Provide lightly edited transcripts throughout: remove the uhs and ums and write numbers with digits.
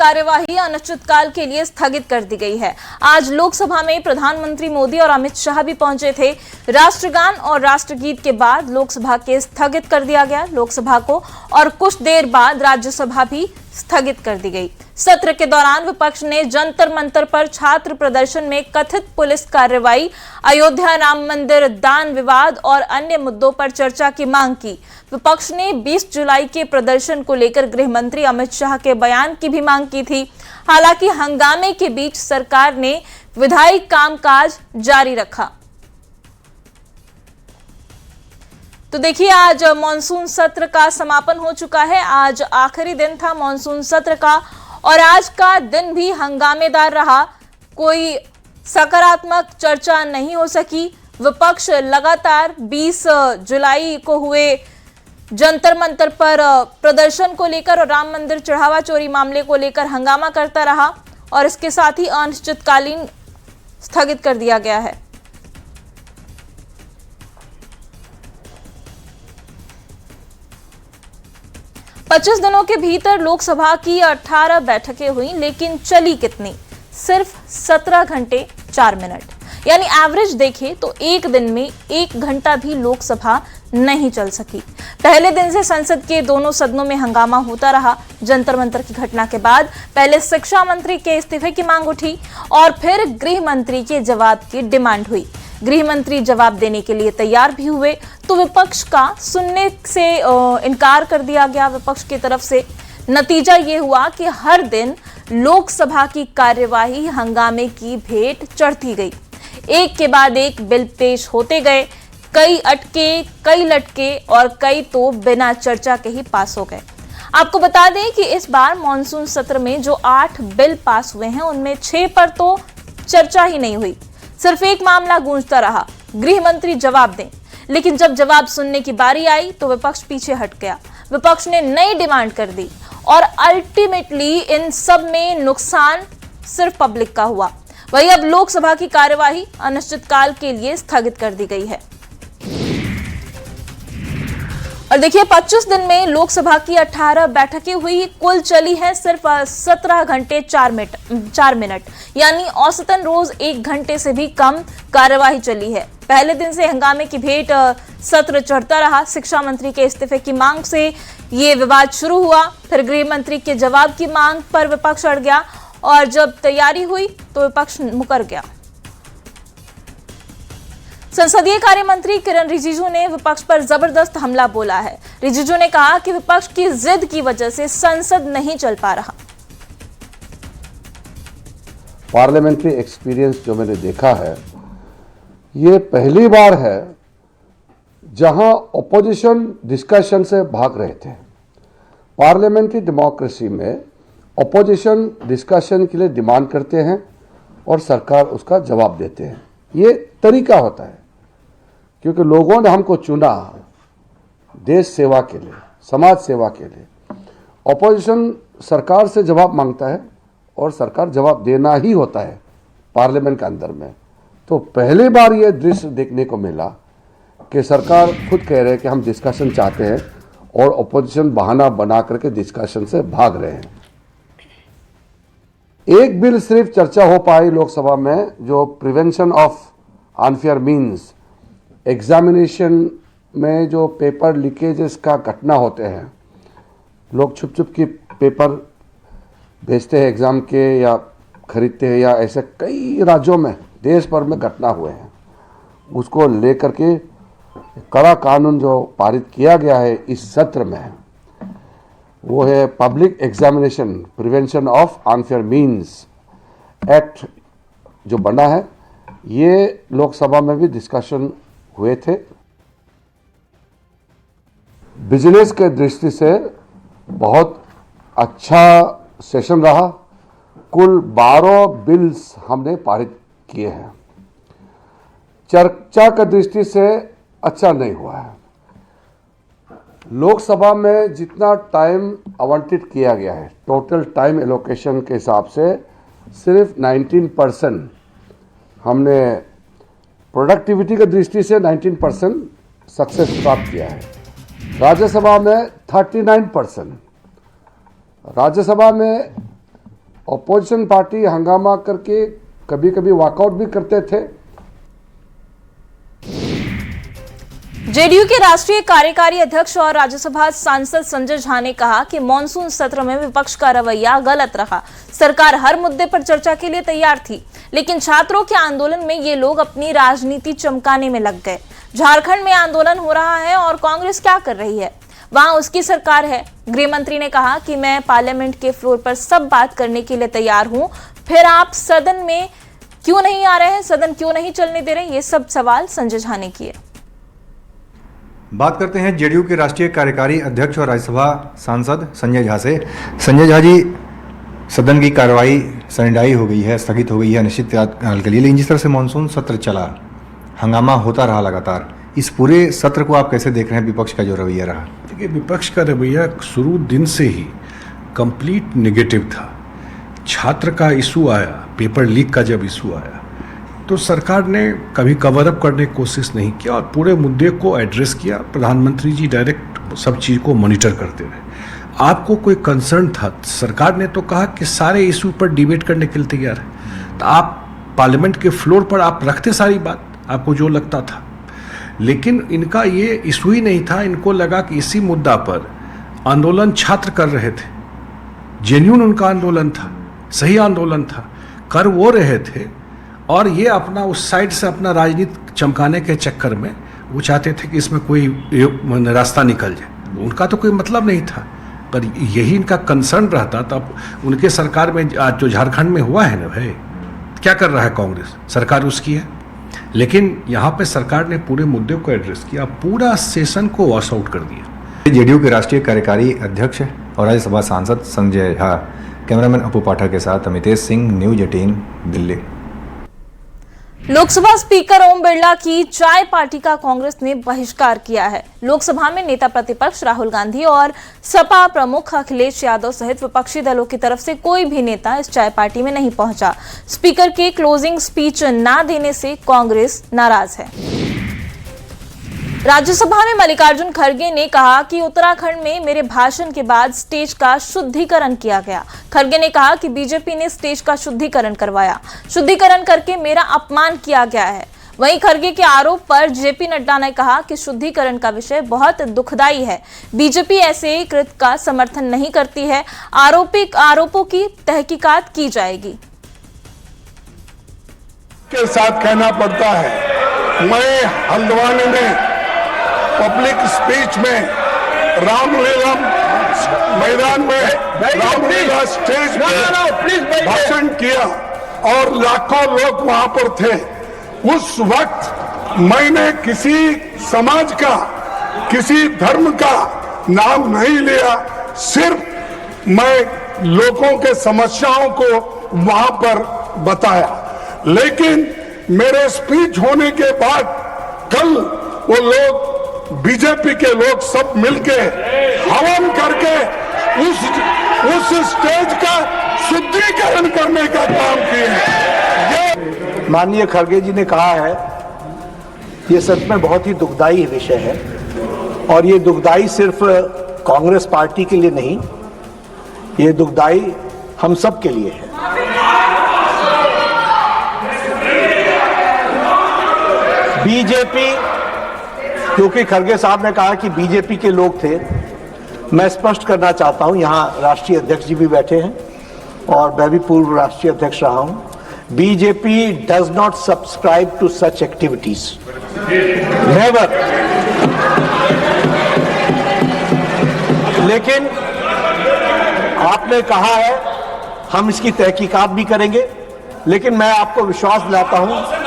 कार्यवाही अनिश्चितकाल के लिए स्थगित कर दी गई है। आज लोकसभा में प्रधानमंत्री मोदी और अमित शाह भी पहुंचे थे। राष्ट्रगान और राष्ट्रगीत के बाद लोकसभा के स्थगित कर दिया गया लोकसभा को, और कुछ देर बाद राज्यसभा भी स्थगित कर दी गई। सत्र के दौरान विपक्ष ने जंतर मंतर पर छात्र प्रदर्शन में कथित पुलिस कार्रवाई, अयोध्या राम मंदिर दान विवाद और अन्य मुद्दों पर चर्चा की मांग की। विपक्ष ने 20 जुलाई के प्रदर्शन को लेकर गृह मंत्री अमित शाह के बयान की भी मांग की थी। हालांकि हंगामे के बीच सरकार ने विधायी कामकाज जारी रखा। तो देखिए, आज मॉनसून सत्र का समापन हो चुका है। आज आखिरी दिन था मॉनसून सत्र का और आज का दिन भी हंगामेदार रहा। कोई सकारात्मक चर्चा नहीं हो सकी। विपक्ष लगातार 20 जुलाई को हुए जंतर मंतर पर प्रदर्शन को लेकर और राम मंदिर चढ़ावा चोरी मामले को लेकर हंगामा करता रहा और इसके साथ ही अनिश्चितकालीन स्थगित कर दिया गया है। पच्चीस दिनों के भीतर लोकसभा की 18 बैठकें हुई, लेकिन चली कितनी? सिर्फ 17 घंटे 4 मिनट। यानी एवरेज देखें तो एक दिन में 1 घंटा भी लोकसभा नहीं चल सकी। पहले दिन से संसद के दोनों सदनों में हंगामा होता रहा। जंतर मंतर की घटना के बाद पहले शिक्षा मंत्री के इस्तीफे की मांग उठी और फिर गृह मंत्री के जवाब की डिमांड हुई। गृह मंत्री जवाब देने के लिए तैयार भी हुए तो विपक्ष का सुनने से इनकार कर दिया गया विपक्ष की तरफ से। नतीजा ये हुआ कि हर दिन लोकसभा की कार्यवाही हंगामे की भेंट चढ़ती गई। एक के बाद एक बिल पेश होते गए, कई अटके, कई लटके और कई तो बिना चर्चा के ही पास हो गए। आपको बता दें कि इस बार मॉनसून सत्र में जो 8 बिल पास हुए हैं उनमें 6 पर तो चर्चा ही नहीं हुई। सिर्फ एक मामला गूंजता रहा, गृह मंत्री जवाब दें। लेकिन जब जवाब सुनने की बारी आई तो विपक्ष पीछे हट गया। विपक्ष ने नई डिमांड कर दी और अल्टीमेटली इन सब में नुकसान सिर्फ पब्लिक का हुआ। वही अब लोकसभा की कार्यवाही अनिश्चितकाल के लिए स्थगित कर दी गई है। और देखिए, 25 दिन में लोकसभा की 18 बैठकें हुई, कुल चली है सिर्फ 17 घंटे 4 मिनट। यानी औसतन रोज 1 घंटे से भी कम कार्यवाही चली है। पहले दिन से हंगामे की भेंट सत्र चढ़ता रहा। शिक्षा मंत्री के इस्तीफे की मांग से ये विवाद शुरू हुआ, फिर गृह मंत्री के जवाब की मांग पर विपक्ष अड़ गया और जब तैयारी हुई तो विपक्ष मुकर गया। संसदीय कार्य मंत्री किरण रिजिजू ने विपक्ष पर जबरदस्त हमला बोला है। रिजिजू ने कहा कि विपक्ष की जिद की वजह से संसद नहीं चल पा रहा। पार्लियामेंट्री एक्सपीरियंस जो मैंने देखा है, ये पहली बार है जहां ऑपोजिशन डिस्कशन से भाग रहे थे। पार्लियामेंट्री डेमोक्रेसी में ऑपोजिशन डिस्कशन के लिए डिमांड करते हैं और सरकार उसका जवाब देते हैं। ये तरीका होता है क्योंकि लोगों ने हमको चुना देश सेवा के लिए, समाज सेवा के लिए। ऑपोजिशन सरकार से जवाब मांगता है और सरकार जवाब देना ही होता है पार्लियामेंट के अंदर में। तो पहली बार ये दृश्य देखने को मिला कि सरकार खुद कह रहे हैं कि हम डिस्कशन चाहते हैं और ऑपोजिशन बहाना बना करके डिस्कशन से भाग रहे हैं। एक बिल सिर्फ चर्चा हो पाई लोकसभा में, जो prevention of unfair means, examination में जो पेपर लीकेजेस का घटना होते हैं, लोग छुप छुप के पेपर भेजते हैं एग्ज़ाम के या खरीदते हैं, या ऐसे कई राज्यों में देश भर में घटना हुए हैं, उसको लेकर के कड़ा कानून जो पारित किया गया है इस सत्र में, वो है public examination prevention of unfair means act जो बना है। ये लोकसभा में भी डिस्कशन हुए थे। बिजनेस के दृष्टि से बहुत अच्छा सेशन रहा। कुल 12 बिल्स हमने पारित किए हैं। चर्चा की दृष्टि से अच्छा नहीं हुआ है। लोकसभा में जितना टाइम आवंटित किया गया है, टोटल टाइम एलोकेशन के हिसाब से सिर्फ 19% हमने प्रोडक्टिविटी की दृष्टि से 19% सक्सेस प्राप्त किया है। राज्यसभा में 39%, राज्यसभा में अपोजिशन पार्टी हंगामा करके कभी कभी वॉकआउट भी करते थे। जेडीयू के राष्ट्रीय कार्यकारी अध्यक्ष और राज्यसभा सांसद संजय झा ने कहा कि मॉनसून सत्र में विपक्ष का रवैया गलत रहा। सरकार हर मुद्दे पर चर्चा के लिए तैयार थी, लेकिन छात्रों के आंदोलन में ये लोग अपनी राजनीति चमकाने में लग गए। झारखंड में आंदोलन हो रहा है और कांग्रेस क्या कर रही है, वहां उसकी सरकार है। गृह मंत्री ने कहा कि मैं पार्लियामेंट के फ्लोर पर सब बात करने के लिए तैयार हूं, फिर आप सदन में क्यों नहीं आ रहे हैं, सदन क्यों नहीं चलने दे रहे, ये सब सवाल संजय झा ने किए। बात करते हैं जेडीयू के राष्ट्रीय कार्यकारी अध्यक्ष और राज्यसभा सांसद संजय झा से। संजय झा जी, सदन की कार्रवाई सैनिटाई हो गई है, स्थगित हो गई है अनिश्चितकाल के लिए, लेकिन जिस तरह से मानसून सत्र चला, हंगामा होता रहा लगातार, इस पूरे सत्र को आप कैसे देख रहे हैं? विपक्ष का जो रवैया रहा। देखिए, विपक्ष का रवैया शुरू दिन से ही कंप्लीट नेगेटिव था। छात्र का इशू आया, पेपर लीक का जब इशू आया, तो सरकार ने कभी कवर अप करने की कोशिश नहीं किया और पूरे मुद्दे को एड्रेस किया। प्रधानमंत्री जी डायरेक्ट सब चीज़ को मॉनिटर करते रहे। आपको कोई कंसर्न था, सरकार ने तो कहा कि सारे इशू पर डिबेट करने के लिए तैयार है, तो आप पार्लियामेंट के फ्लोर पर आप रखते सारी बात, आपको जो लगता था। लेकिन इनका ये इशू ही नहीं था। इनको लगा कि इसी मुद्दा पर आंदोलन छात्र कर रहे थे, जेन्युइन उनका आंदोलन था, सही आंदोलन था, कर वो रहे थे, और ये अपना उस साइड से अपना राजनीति चमकाने के चक्कर में वो चाहते थे कि इसमें कोई रास्ता निकल जाए। उनका तो कोई मतलब नहीं था, पर यही इनका कंसर्न रहता। तब उनके सरकार में आज जो झारखंड में हुआ है ना भाई, क्या कर रहा है कांग्रेस, सरकार उसकी है। लेकिन यहाँ पे सरकार ने पूरे मुद्दे को एड्रेस किया, पूरा सेशन को वॉश आउट कर दिया। जेडीयू के राष्ट्रीय कार्यकारी अध्यक्ष और राज्यसभा सांसद संजय झा। कैमरामैन अपू पाठक के साथ अमितेश सिंह, न्यूज 18 दिल्ली। लोकसभा स्पीकर ओम बिरला की चाय पार्टी का कांग्रेस ने बहिष्कार किया है। लोकसभा में नेता प्रतिपक्ष राहुल गांधी और सपा प्रमुख अखिलेश यादव सहित विपक्षी दलों की तरफ से कोई भी नेता इस चाय पार्टी में नहीं पहुंचा। स्पीकर के क्लोजिंग स्पीच ना देने से कांग्रेस नाराज है। राज्यसभा में मल्लिकार्जुन खड़गे ने कहा कि उत्तराखंड में मेरे भाषण के बाद स्टेज का शुद्धिकरण किया गया। खड़गे ने कहा कि बीजेपी ने स्टेज का शुद्धिकरण करवाया, शुद्धिकरण करके मेरा अपमान किया गया है। वहीं खड़गे के आरोप पर जेपी नड्डा ने कहा कि शुद्धिकरण का विषय बहुत दुखदायी है, बीजेपी ऐसे कृत्य का समर्थन नहीं करती है, आरोपों की तहकीकात की जाएगी। के साथ कहना पड़ता है, मैं हल्द्वानी में पब्लिक स्पीच में रामलीला मैदान में रामलीला स्टेज पर भाषण किया और लाखों लोग वहां पर थे। उस वक्त मैंने किसी समाज का, किसी धर्म का नाम नहीं लिया, सिर्फ मैं लोगों के समस्याओं को वहां पर बताया। लेकिन मेरे स्पीच होने के बाद कल वो लोग, बीजेपी के लोग सब मिलके हवन करके उस स्टेज का शुद्धिकरण करने का काम किए। माननीय खड़गे जी ने कहा है, ये सच में बहुत ही दुखदाई विषय है, और ये दुखदाई सिर्फ कांग्रेस पार्टी के लिए नहीं, ये दुखदाई हम सब के लिए है। बीजेपी, क्योंकि खड़गे साहब ने कहा कि बीजेपी के लोग थे, मैं स्पष्ट करना चाहता हूं, यहाँ राष्ट्रीय अध्यक्ष जी भी बैठे हैं और मैं भी पूर्व राष्ट्रीय अध्यक्ष रहा हूं। BJP does not subscribe to such activities, never. लेकिन आपने कहा है हम इसकी तहकीकात भी करेंगे, लेकिन मैं आपको विश्वास दिलाता हूं,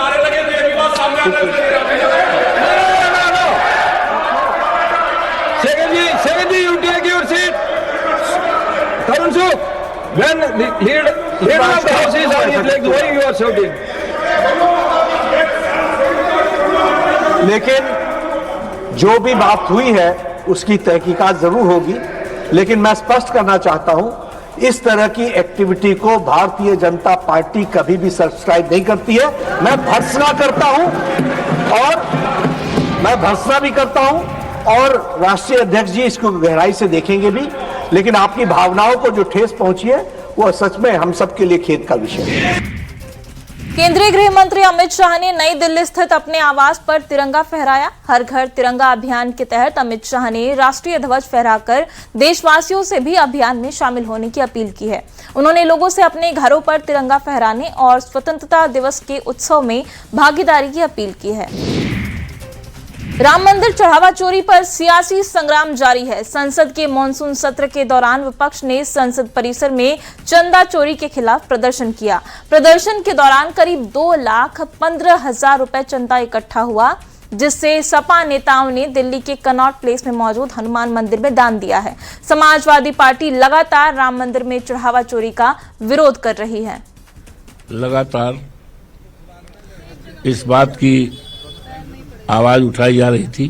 When leader of the house is on his legs, why you are shouting? लेकिन जो भी बात हुई है उसकी तहकीकात जरूर होगी, लेकिन मैं स्पष्ट करना चाहता हूं, इस तरह की एक्टिविटी को भारतीय जनता पार्टी कभी भी सब्सक्राइब नहीं करती है। मैं भर्त्सना करता हूं और मैं भर्त्सना भी करता हूं, और राष्ट्रीय अध्यक्ष जी इसको गहराई से देखेंगे भी, लेकिन आपकी भावनाओं को जो ठेस पहुंची है वो सच में हम सबके लिए खेद का विषय है। केंद्रीय गृह मंत्री अमित शाह ने नई दिल्ली स्थित अपने आवास पर तिरंगा फहराया। हर घर तिरंगा अभियान के तहत अमित शाह ने राष्ट्रीय ध्वज फहराकर देशवासियों से भी अभियान में शामिल होने की अपील की है। उन्होंने लोगों से अपने घरों पर तिरंगा फहराने और स्वतंत्रता दिवस के उत्सव में भागीदारी की अपील की है। राम मंदिर चढ़ावा चोरी पर सियासी संग्राम जारी है। संसद के मॉनसून सत्र के दौरान विपक्ष ने संसद परिसर में चंदा चोरी के खिलाफ प्रदर्शन किया। प्रदर्शन के दौरान करीब 2,15,000 रुपए चंदा इकट्ठा हुआ, जिससे सपा नेताओं ने दिल्ली के कनॉट प्लेस में मौजूद हनुमान मंदिर में दान दिया है। समाजवादी पार्टी लगातार राम मंदिर में चढ़ावा चोरी का विरोध कर रही है। लगातार इस बात की आवाज उठाई जा रही थी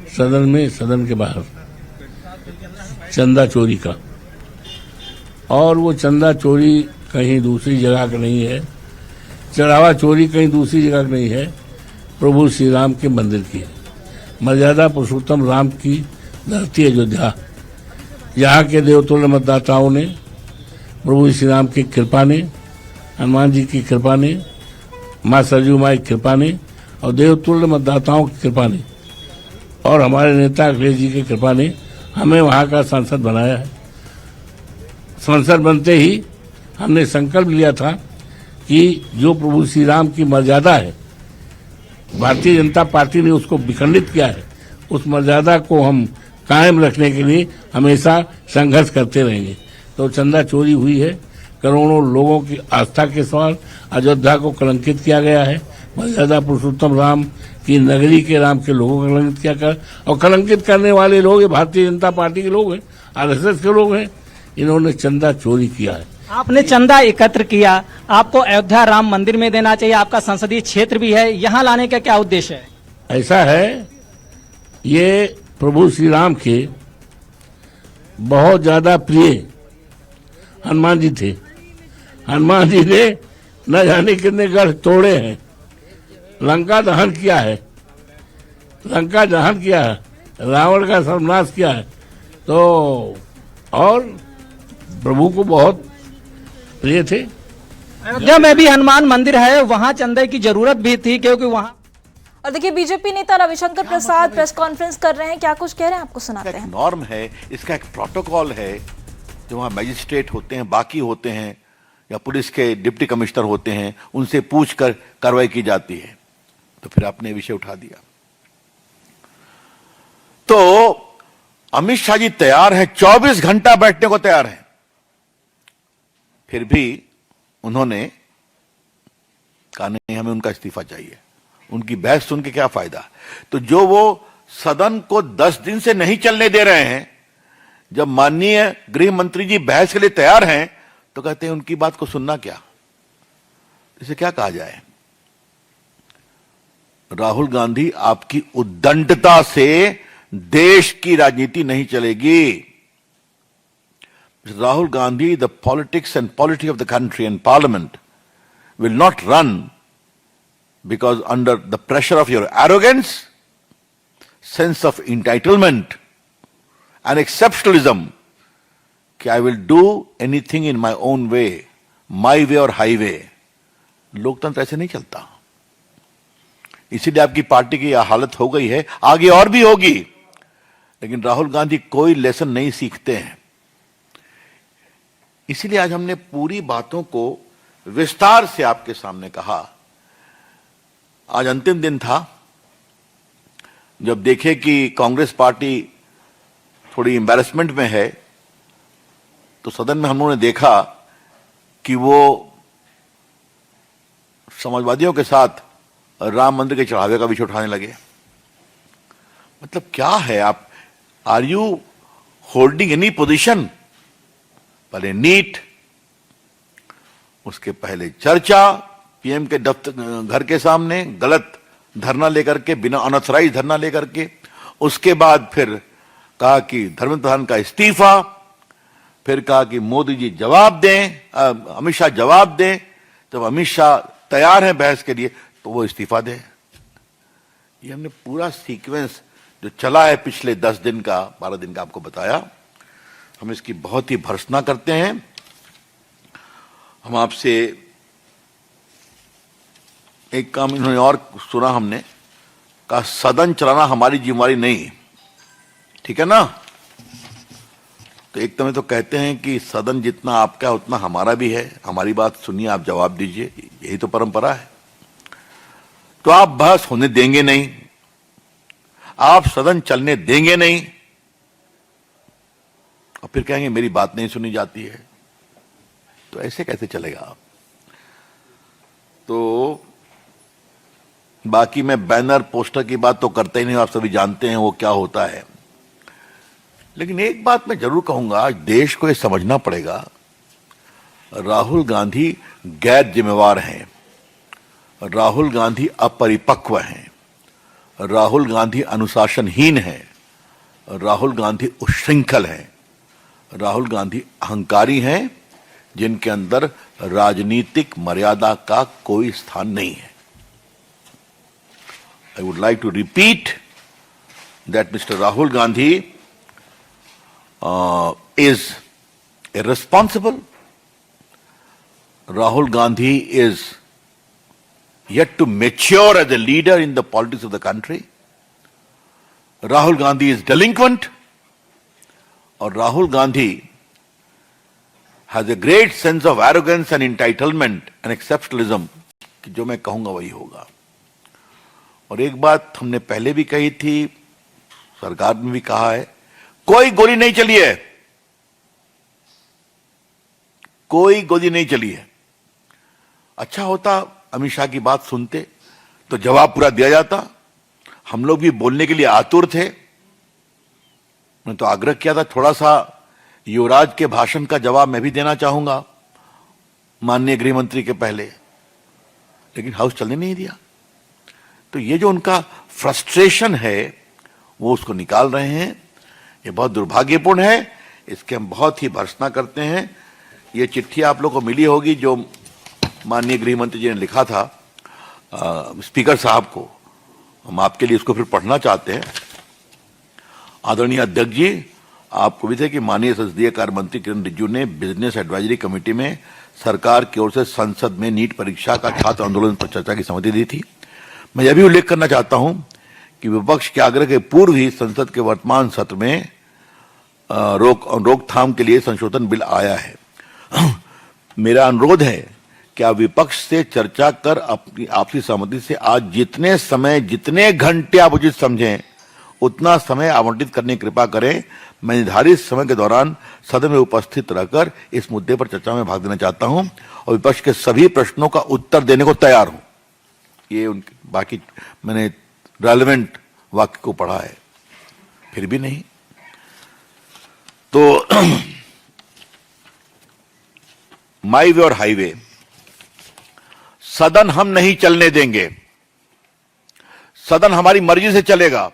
सदन में, सदन के बाहर, चंदा चोरी का। और वो चंदा चोरी कहीं दूसरी जगह का नहीं है, चढ़ावा चोरी कहीं दूसरी जगह का नहीं है, प्रभु श्री राम के मंदिर की है। मर्यादा पुरुषोत्तम राम की धरती अयोध्या, यहाँ के देवतुल्य मतदाताओं ने प्रभु श्री राम की कृपा ने, हनुमान जी की कृपा ने, माँ सरजू माँ की कृपा ने और देवतुल्य मतदाताओं की कृपा ने और हमारे नेता अखिलेश जी की कृपा ने हमें वहाँ का सांसद बनाया है। सांसद बनते ही हमने संकल्प लिया था कि जो प्रभु श्री राम की मर्यादा है, भारतीय जनता पार्टी ने उसको विखंडित किया है, उस मर्यादा को हम कायम रखने के लिए हमेशा संघर्ष करते रहेंगे। तो चंदा चोरी हुई है, करोड़ों लोगों की आस्था के सवाल, अयोध्या को कलंकित किया गया है, मर्यादा पुरुषोत्तम राम की नगरी के राम के लोगों को कलंकित किया कर, और कलंकित करने वाले लोग ये भारतीय जनता पार्टी के लोग हैं, आरएसएस के लोग हैं। इन्होंने चंदा चोरी किया है। आपने चंदा एकत्र किया, आपको अयोध्या राम मंदिर में देना चाहिए, आपका संसदीय क्षेत्र भी है, यहाँ लाने का क्या उद्देश्य है? ऐसा है, ये प्रभु श्री राम के बहुत ज्यादा प्रिय हनुमान जी थे। हनुमान जी ने न जाने कितने गढ़ तोड़े हैं, लंका दहन किया है, लंका दहन किया है, रावण का सर्वनाश किया है। तो और प्रभु को बहुत प्रिय थे। अयोध्या में भी हनुमान मंदिर है, वहाँ चंदे की जरूरत भी थी, क्योंकि वहाँ। और देखिए, बीजेपी नेता रविशंकर प्रसाद प्रेस कॉन्फ्रेंस कर रहे हैं, क्या कुछ कह रहे हैं आपको सुनाते हैं। नॉर्म है, इसका एक प्रोटोकॉल है, जो वहाँ मैजिस्ट्रेट होते हैं, बाकी होते हैं, या पुलिस के डिप्टी कमिश्नर होते हैं, उनसे पूछकर कार्रवाई की जाती है। तो फिर आपने विषय उठा दिया। तो अमित शाह जी तैयार हैं, 24 घंटा बैठने को तैयार हैं, फिर भी उन्होंने कहा नहीं, हमें उनका इस्तीफा चाहिए। उनकी बहस सुन के क्या फायदा। तो जो वो सदन को 10 दिन से नहीं चलने दे रहे हैं, जब माननीय गृह मंत्री जी बहस के लिए तैयार हैं, तो कहते हैं उनकी बात को सुनना क्या। इसे क्या कहा जाए। राहुल गांधी, आपकी उद्दंडता से देश की राजनीति नहीं चलेगी। Rahul Gandhi, the politics and polity of the country and parliament will not run because under the pressure of your arrogance, sense of entitlement and exceptionalism, कि I will do anything in my own way, my way or highway। लोकतंत्र ऐसे नहीं चलता। इसीलिए आपकी party की यह हालत हो गई है, आगे और भी होगी। लेकिन राहुल गांधी कोई लेसन नहीं सीखते हैं। इसीलिए आज हमने पूरी बातों को विस्तार से आपके सामने कहा। आज अंतिम दिन था, जब देखे कि कांग्रेस पार्टी थोड़ी एम्बैरेसमेंट में है, तो सदन में हम लोगों ने देखा कि वो समाजवादियों के साथ राम मंदिर के चढ़ावे का विषय उठाने लगे। मतलब क्या है, आप are you holding any position? पहले नीट, उसके पहले चर्चा पीएम के दफ्तर घर के सामने गलत धरना लेकर के, बिना अनऑथराइज धरना लेकर के, उसके बाद फिर कहा कि धर्मेंद्र प्रधान का इस्तीफा, फिर कहा कि मोदी जी जवाब दें, अमित शाह जवाब दें। जब अमित शाह तैयार हैं बहस के लिए तो वो इस्तीफा दें। ये हमने पूरा सीक्वेंस जो चला है पिछले 10 दिन का, 12 दिन का आपको बताया। हम इसकी बहुत ही भर्त्सना करते हैं हम आपसे एक काम इन्होंने और सुना, हमने कहा सदन चलाना हमारी जिम्मेवारी नहीं, ठीक है ना। तो एक तो कहते हैं कि सदन जितना आपका है उतना हमारा भी है, हमारी बात सुनिए, आप जवाब दीजिए, यही तो परंपरा है। तो आप बहस होने देंगे नहीं, आप सदन चलने देंगे नहीं, और फिर कहेंगे मेरी बात नहीं सुनी जाती है। तो ऐसे कैसे चलेगा आप? तो बाकी मैं बैनर पोस्टर की बात तो करते ही नहीं, आप सभी जानते हैं वो क्या होता है। लेकिन एक बात मैं जरूर कहूंगा, देश को ये समझना पड़ेगा, राहुल गांधी गैर जिम्मेवार हैं, राहुल गांधी अपरिपक्व हैं, राहुल गांधी अनुशासनहीन हैं, राहुल गांधी उच्छृंखल हैं, राहुल गांधी अहंकारी हैं, जिनके अंदर राजनीतिक मर्यादा का कोई स्थान नहीं है। I would like to repeat that Mr. Rahul Gandhi is irresponsible. Rahul Gandhi is yet to mature as a leader in the politics of the country. Rahul Gandhi is delinquent. Or Rahul Gandhi has a great sense of arrogance and entitlement and exceptionalism कि जो मैं कहूंगा वही होगा। और एक बात हमने पहले भी कही थी, सरकार ने भी कहा है, कोई गोली नहीं चली है, कोई गोली नहीं चली है। अच्छा होता अमित शाह की बात सुनते तो जवाब पूरा दिया जाता। हम लोग भी बोलने के लिए आतुर थे। मैं तो आग्रह किया था थोड़ा सा युवराज के भाषण का जवाब मैं भी देना चाहूंगा माननीय गृह मंत्री के पहले, लेकिन हाउस चलने नहीं दिया। तो ये जो उनका फ्रस्ट्रेशन है वो उसको निकाल रहे हैं, ये बहुत दुर्भाग्यपूर्ण है, इसके हम बहुत ही भर्त्सना करते हैं। ये चिट्ठी आप लोगों को मिली होगी जो माननीय गृह मंत्री जी ने लिखा था स्पीकर साहब को, हम आपके लिए इसको फिर पढ़ना चाहते हैं। आदरणीय अध्यक्ष जी, आपको भी थे कि माननीय संसदीय कार्य मंत्री किरण रिजिजू ने बिजनेस एडवाइजरी कमेटी में सरकार की ओर से संसद में नीट परीक्षा का छात्र आंदोलन पर चर्चा की सहमति दी थी। मैं यह भी उल्लेख करना चाहता हूं कि विपक्ष के आग्रह के पूर्व ही संसद के वर्तमान सत्र में रोकथाम के लिए संशोधन बिल आया है। मेरा अनुरोध है कि आप विपक्ष से चर्चा कर अपनी आपसी सहमति से आज जितने समय, जितने घंटे आप उचित समझें उतना समय आवंटित करने की कृपा करें। मैं निर्धारित समय के दौरान सदन में उपस्थित रहकर इस मुद्दे पर चर्चा में भाग लेना चाहता हूं और विपक्ष के सभी प्रश्नों का उत्तर देने को तैयार हूं। ये उनके बाकी मैंने रेलेवेंट वाक्य को पढ़ा है, फिर भी नहीं। तो माई वे और हाईवे, सदन हम नहीं चलने देंगे, सदन हमारी मर्जी से चलेगा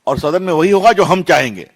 और सदन में वही होगा जो हम चाहेंगे।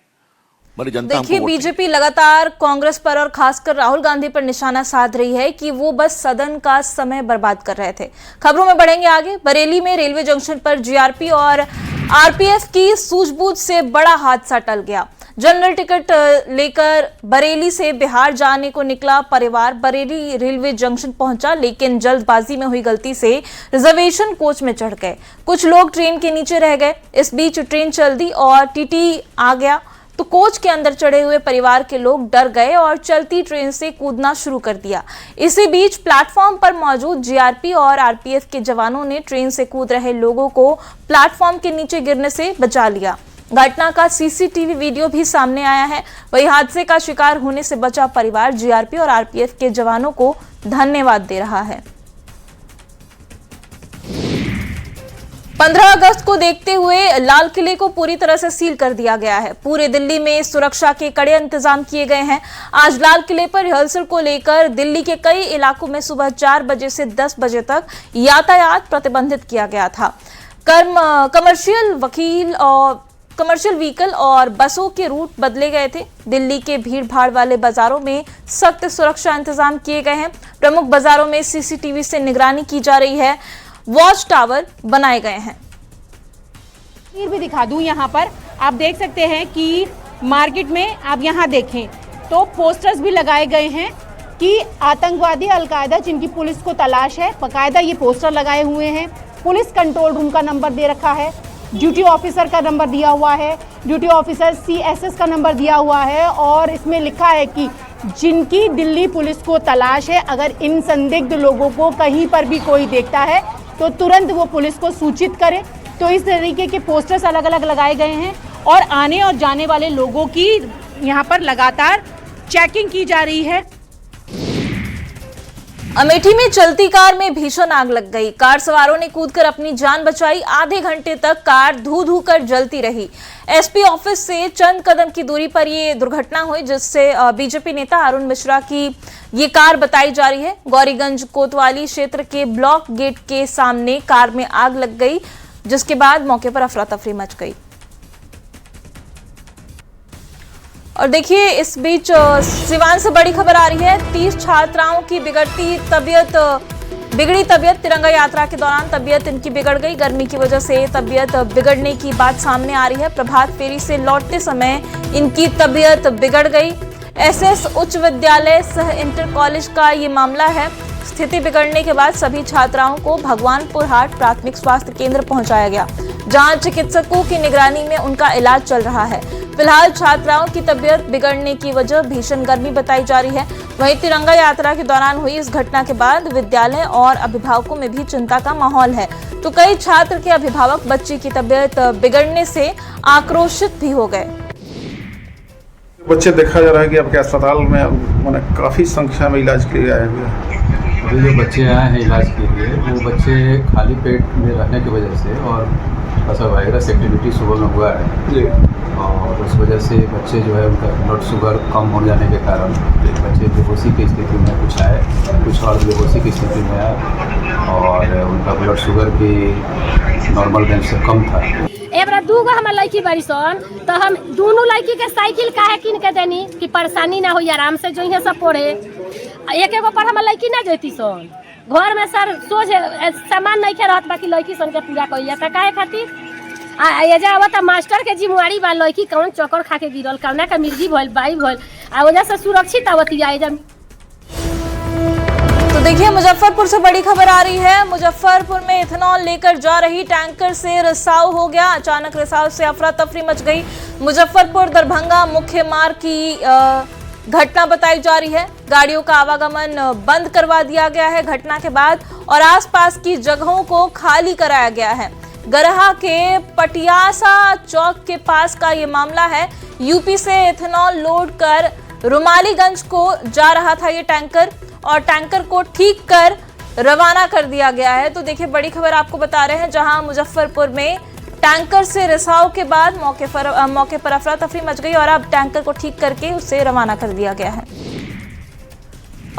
देखिए, बीजेपी लगातार कांग्रेस पर और खासकर राहुल गांधी पर निशाना साध रही है कि वो बस सदन का समय बर्बाद कर रहे थे। खबरों में बढ़ेंगे आगे। बरेली में रेलवे जंक्शन पर जीआरपी और आरपीएफ की सूझबूझ से बड़ा हादसा टल गया। जनरल टिकट लेकर बरेली से बिहार जाने को निकला परिवार बरेली रेलवे जंक्शन पहुंचा, लेकिन जल्दबाजी में हुई गलती से रिजर्वेशन कोच में चढ़ गए। कुछ लोग ट्रेन के नीचे रह गए। इस बीच ट्रेन चल दी और टीटी आ गया तो कोच के अंदर चढ़े हुए परिवार के लोग डर गए और चलती ट्रेन से कूदना शुरू कर दिया। इसी बीच प्लेटफॉर्म पर मौजूद जीआरपी और आरपीएफ के जवानों ने ट्रेन से कूद रहे लोगों को प्लेटफॉर्म के नीचे गिरने से बचा लिया। घटना का सीसीटीवी वीडियो भी सामने आया है। वही हादसे का शिकार होने से बचा परिवार जीआरपी और आरपीएफ के जवानों को धन्यवाद दे रहा है। 15 अगस्त को देखते हुए लाल किले को पूरी तरह से सील कर दिया गया है। पूरे दिल्ली में सुरक्षा के कड़े इंतजाम किए गए हैं। आज लाल किले पर रिहर्सल को लेकर दिल्ली के कई इलाकों में सुबह 4 बजे से 10 बजे तक यातायात प्रतिबंधित किया गया था। कमर्शियल व्हीकल और बसों के रूट बदले गए थे। दिल्ली के भीड़ भाड़ वाले बाजारों में सख्त सुरक्षा इंतजाम किए गए हैं। प्रमुख बाजारों में सीसीटीवी से निगरानी की जा रही है। वॉच टावर बनाए गए हैं। भी दिखा दूं, यहाँ पर आप देख सकते हैं कि मार्केट में आप यहाँ देखें तो पोस्टर्स भी लगाए गए हैं कि आतंकवादी अलकायदा जिनकी पुलिस को तलाश है, बाकायदा ये पोस्टर लगाए हुए हैं। पुलिस कंट्रोल रूम का नंबर दे रखा है, ड्यूटी ऑफिसर का नंबर दिया हुआ है, ड्यूटी ऑफिसर CSS का नंबर दिया हुआ है और इसमें लिखा है कि जिनकी दिल्ली पुलिस को तलाश है, अगर इन संदिग्ध लोगों को कहीं पर भी कोई देखता है तो तुरंत वो पुलिस को सूचित करे। तो इस तरीके के पोस्टर्स अलग अलग लगाए गए हैं और आने और जाने वाले लोगों की यहाँ पर लगातार चेकिंग की जा रही है। अमेठी में चलती कार में भीषण आग लग गई। कार सवारों ने कूदकर अपनी जान बचाई। आधे घंटे तक कार धू धू कर जलती रही। SP ऑफिस से चंद कदम की दूरी पर ये दुर्घटना हुई, जिससे बीजेपी नेता अरुण मिश्रा की ये कार बताई जा रही है। गौरीगंज कोतवाली क्षेत्र के ब्लॉक गेट के सामने कार में आग लग गई, जिसके बाद मौके पर अफरा तफरी मच गई। और देखिए, इस बीच सिवान से बड़ी खबर आ रही है। 30 छात्राओं की बिगड़ी तबीयत। तिरंगा यात्रा के दौरान तबीयत इनकी बिगड़ गई। गर्मी की वजह से तबीयत बिगड़ने की बात सामने आ रही है। प्रभात फेरी से लौटते समय इनकी तबीयत बिगड़ गई। SS उच्च विद्यालय सह इंटर कॉलेज का ये मामला है। स्थिति बिगड़ने के बाद सभी छात्राओं को भगवानपुर हाट प्राथमिक स्वास्थ्य केंद्र पहुंचाया गया, जहां चिकित्सकों की निगरानी में उनका इलाज चल रहा है। फिलहाल छात्राओं की तबीयत बिगड़ने की वजह भीषण गर्मी बताई जा रही है। वहीं तिरंगा यात्रा के दौरान हुई इस घटना के बाद विद्यालय और अभिभावकों में भी चिंता का माहौल है। तो कई छात्र के अभिभावक बच्ची की तबीयत बिगड़ने से आक्रोशित भी हो गए। बच्चे देखा जा रहा है कि आपके अस्पताल में मैंने काफ़ी संख्या में इलाज के लिए आए हुए हैं। अभी जो बच्चे आए हैं इलाज के लिए, वो बच्चे खाली पेट में रहने की वजह से और ऐसा वायरस एक्टिविटी सुबह में हुआ है जी, और उस वजह से बच्चे जो है उनका ब्लड शुगर कम हो जाने के कारण बच्चे बेहोशी की स्थिति में कुछ आए, कुछ और बेहोशी की स्थिति में आए और उनका ब्लड शुगर भी नॉर्मल रेंज से कम था। एक बार 2 गो हमारे लड़की बड़ी सन, तो हम दोनों लड़की के साइकिल काहे किन के देनी कि परेशानी ना हो, आराम से जो है सब पढ़े। एक एगो पर हमारे लड़की ना जैती सन, घर में सर सोच सामान नहीं खे रहत, बाकी लड़की सन के पूरा कहिए तो काहे खातिर एजा आवत मास्टर के जिम्मेवारी बा। लड़की कौन चक्कर खा के गिरल, कौना का मिर्गी भइल, बाई भइल, आ वजह से सुरक्षित आवती एजा। तो देखिए, मुजफ्फरपुर से बड़ी खबर आ रही है। मुजफ्फरपुर में इथेनॉल लेकर जा रही टैंकर से रिसाव हो गया। अचानक रिसाव से अफरा तफरी मच गई। मुजफ्फरपुर दरभंगा मुख्य मार्ग की घटना बताई जा रही है। गाड़ियों का आवागमन बंद करवा दिया गया है घटना के बाद, और आसपास की जगहों को खाली कराया गया है। गरहा के पटियासा चौक के पास का ये मामला है। यूपी से इथेनॉल लोड कर रुमालीगंज को जा रहा था ये टैंकर, और टैंकर को ठीक कर रवाना कर दिया गया है। तो देखिए, बड़ी खबर आपको बता रहे हैं, जहां मुजफ्फरपुर में टैंकर से रिसाव के बाद मौके पर अफरा तफरी मच गई और अब टैंकर को ठीक करके उसे रवाना कर दिया गया है।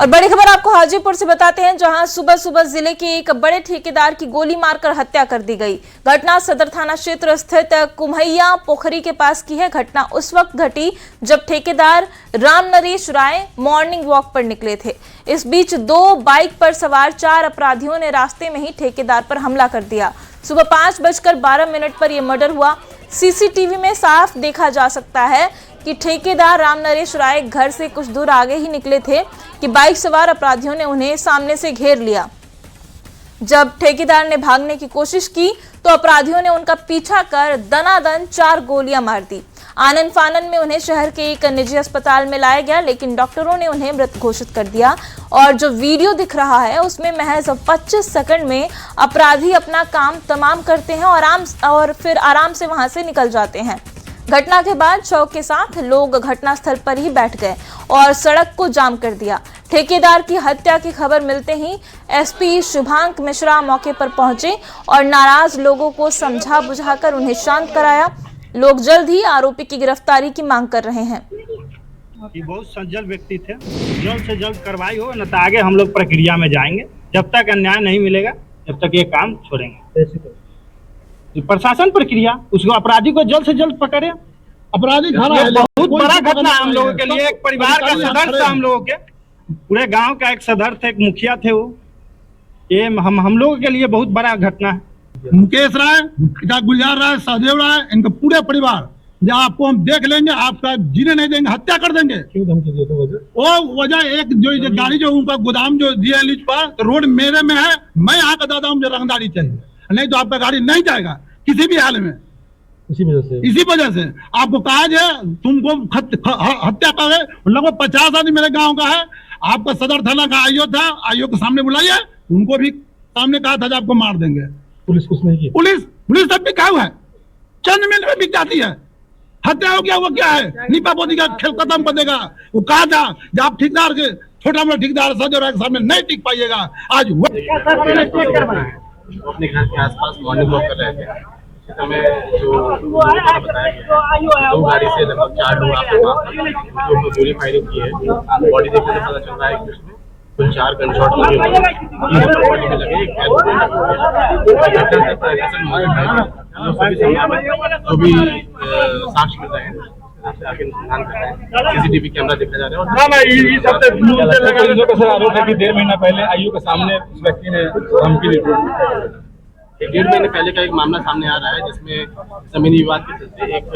और बड़ी खबर आपको हाजीपुर से बताते हैं, जहां सुबह सुबह जिले के एक बड़े ठेकेदार की गोली मारकर हत्या कर दी गई। घटना सदर थाना क्षेत्र स्थित कुम्हैया पोखरी के पास की है। घटना उस वक्त घटी जब ठेकेदार राम नरेश राय मॉर्निंग वॉक पर निकले थे। इस बीच 2 बाइक पर सवार 4 अपराधियों ने रास्ते में ही ठेकेदार पर हमला कर दिया। सुबह 5:12 पर यह मर्डर हुआ। CCTV में साफ देखा जा सकता है कि ठेकेदार राम नरेश राय घर से कुछ दूर आगे ही निकले थे कि बाइक सवार अपराधियों ने उन्हें सामने से घेर लिया। जब ठेकेदार ने भागने की कोशिश की तो अपराधियों ने उनका पीछा कर दनादन 4 गोलियां मार दी। आनन फानन में उन्हें शहर के एक निजी अस्पताल में लाया गया, लेकिन डॉक्टरों ने उन्हें मृत घोषित कर दिया। और जो वीडियो दिख रहा है उसमें महज 25 सेकंड में अपराधी अपना काम तमाम करते हैं और फिर आराम से वहां से निकल जाते हैं। घटना के बाद शौक के साथ लोग घटनास्थल पर ही बैठ गए और सड़क को जाम कर दिया। ठेकेदार की हत्या की खबर मिलते ही SP शुभांक मिश्रा मौके पर पहुंचे और नाराज लोगों को समझा बुझाकर उन्हें शांत कराया। लोग जल्द ही आरोपी की गिरफ्तारी की मांग कर रहे हैं। ये बहुत सज्जन व्यक्ति थे, जल्द से जल्द कार्रवाई हो, न तो आगे हम लोग प्रक्रिया में जाएंगे। जब तक अन्याय नहीं मिलेगा तब तक ये काम छोड़ेंगे। प्रशासन प्रक्रिया, उसको अपराधी को जल्द से जल्द पकड़े। अपराधी बहुत बड़ा घटना है हम लोगों के लिए। एक परिवार का सदस्य था, हम लोगों के पूरे गांव का एक सदस्य थे, एक मुखिया थे वो। ये हम लोगों के लिए बहुत बड़ा घटना है। मुकेश राय, पिता गुलजार राय, सहदेव राय, इनका पूरे परिवार या आपको हम देख लेंगे, आपका जीने नहीं देंगे, हत्या कर देंगे। क्यों धमकी दिए थे? वो वजह एक जो गाड़ी जो उनका गोदाम जो दिया लीज पर, तो रोड मेरे में है, मैं यहाँ का दादा हूँ, मुझे रंगदारी चाहिए, नहीं तो आपका गाड़ी नहीं जाएगा किसी भी हाल में। इसी वजह से आपको कहा जाए तुमको हत्या करे। लगभग 50 आदमी मेरे गांव का है। आपका सदर थाना का आईओ था, आईओ के सामने बुलाइए, उनको भी सामने कहा था आपको मार देंगे। पुलिस कुछ नहीं की। पुलिस तब भी क्या है, चंद मिनट में बिक जाती है। हत्या हो गया, वो क्या है, नीपा पोती का खेल खत्म कर देगा। वो कहा था जब आप ठेकेदार के छोटा मोटा ठेकेदार सदर के सामने नहीं टिक पाइएगा। आज अपने घर के आसपास मॉर्निंग वॉक कर रहे थे, में जो बताया गया 2 गाड़ी से लगभग 4 लोग आपको गोली फायरिंग की है। बॉडी देखने से पता चल रहा है कि उसमें कुल 4 गन शॉट लगे हुए जो भी साक्ष्य मिल रहे हैं सीसीटीवी कैमरा देखा जा रहा है। आरोप है कि 1.5 महीना पहले आईओ के सामने उस व्यक्ति ने धमकी दी। 1.5 महीने पहले का एक मामला सामने आ रहा है जिसमें जमीनी विवाद के चलते एक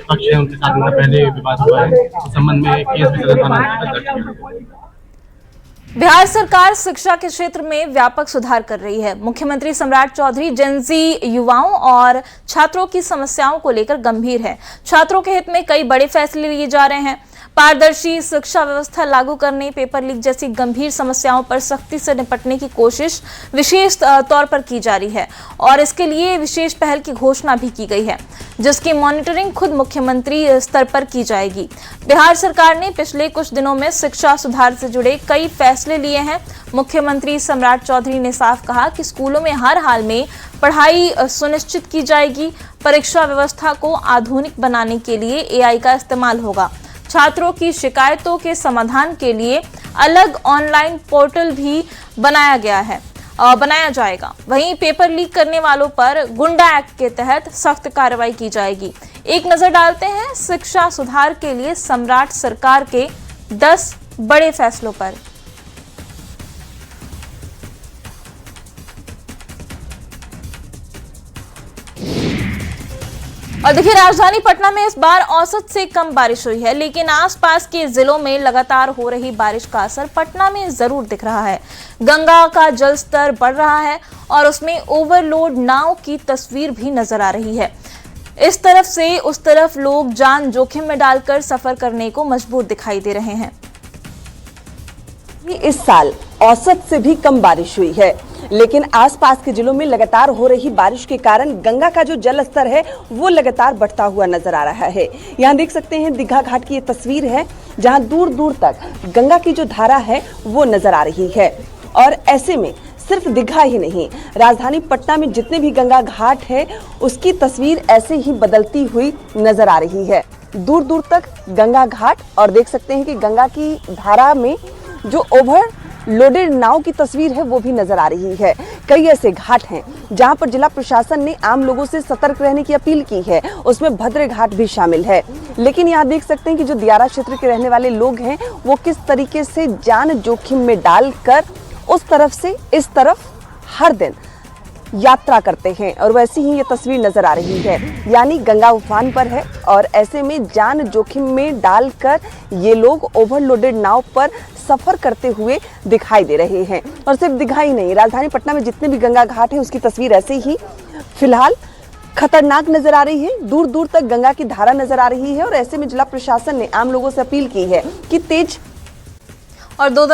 पक्ष है, उनके साथ उनका पहले विवाद हुआ है। इस संबंध में केस भी सदर थाना दर्ज किया गया है। बिहार सरकार शिक्षा के क्षेत्र में व्यापक सुधार कर रही है। मुख्यमंत्री सम्राट चौधरी जेनजी युवाओं और छात्रों की समस्याओं को लेकर गंभीर है। छात्रों के हित में कई बड़े फैसले लिए जा रहे हैं। पारदर्शी शिक्षा व्यवस्था लागू करने, पेपर लीक जैसी गंभीर समस्याओं पर सख्ती से निपटने की कोशिश विशेष तौर पर की जा रही है और इसके लिए विशेष पहल की घोषणा भी की गई है, जिसकी मॉनिटरिंग खुद मुख्यमंत्री स्तर पर की जाएगी। बिहार सरकार ने पिछले कुछ दिनों में शिक्षा सुधार से जुड़े कई फैसले लिए हैं। मुख्यमंत्री सम्राट चौधरी ने साफ कहा कि स्कूलों में हर हाल में पढ़ाई सुनिश्चित की जाएगी। परीक्षा व्यवस्था को आधुनिक बनाने के लिए एआई का इस्तेमाल होगा। छात्रों की शिकायतों के समाधान के लिए अलग ऑनलाइन पोर्टल भी बनाया जाएगा। वहीं पेपर लीक करने वालों पर गुंडा एक्ट के तहत सख्त कार्रवाई की जाएगी। एक नजर डालते हैं शिक्षा सुधार के लिए सम्राट सरकार के 10 बड़े फैसलों पर। और देखिए, राजधानी पटना में इस बार औसत से कम बारिश हुई है, लेकिन आसपास के जिलों में लगातार हो रही बारिश का असर पटना में जरूर दिख रहा है। गंगा का जल स्तर बढ़ रहा है और उसमें ओवरलोड नाव की तस्वीर भी नजर आ रही है। इस तरफ से उस तरफ लोग जान जोखिम में डालकर सफर करने को मजबूर दिखाई दे रहे हैं। इस साल औसत से भी कम बारिश हुई है, लेकिन आसपास के जिलों में लगातार हो रही बारिश के कारण गंगा का जो जल स्तर है वो लगातार बढ़ता हुआ नजर आ रहा है। यहाँ देख सकते हैं दीघा घाट की ये तस्वीर है, जहाँ दूर दूर तक गंगा की जो धारा है वो नजर आ रही है। और ऐसे में सिर्फ दीघा ही नहीं, राजधानी पटना में जितने भी गंगा घाट है उसकी तस्वीर ऐसे ही बदलती हुई नजर आ रही है। दूर दूर तक गंगा घाट, और देख सकते हैं कि गंगा की धारा में जो ओवर लोडेड नाव की तस्वीर है वो भी नजर आ रही है। कई ऐसे घाट हैं जहां पर जिला प्रशासन ने आम लोगों से सतर्क रहने की अपील की है, उसमें भद्र घाट भी शामिल है। लेकिन यहाँ देख सकते हैं कि जो दियारा क्षेत्र के रहने वाले लोग हैं वो किस तरीके से जान जोखिम में डालकर उस तरफ से इस तरफ हर दिन यात्रा करते हैं, और वैसी ही ये तस्वीर नजर आ रही है। यानी गंगा उफान पर है और ऐसे में जान जोखिम में डालकर ये लोग ओवरलोडेड नाव पर सफर करते हुए दिखाई दे रहे हैं। और सिर्फ दीघा ही नहीं, राजधानी पटना में जितने भी गंगा घाट है उसकी तस्वीर ऐसे ही फिलहाल खतरनाक नजर आ रही है। दूर दूर तक गंगा की धारा नजर आ रही है और ऐसे में जिला प्रशासन ने आम लोगों से अपील की है कि तेज और 2 दिन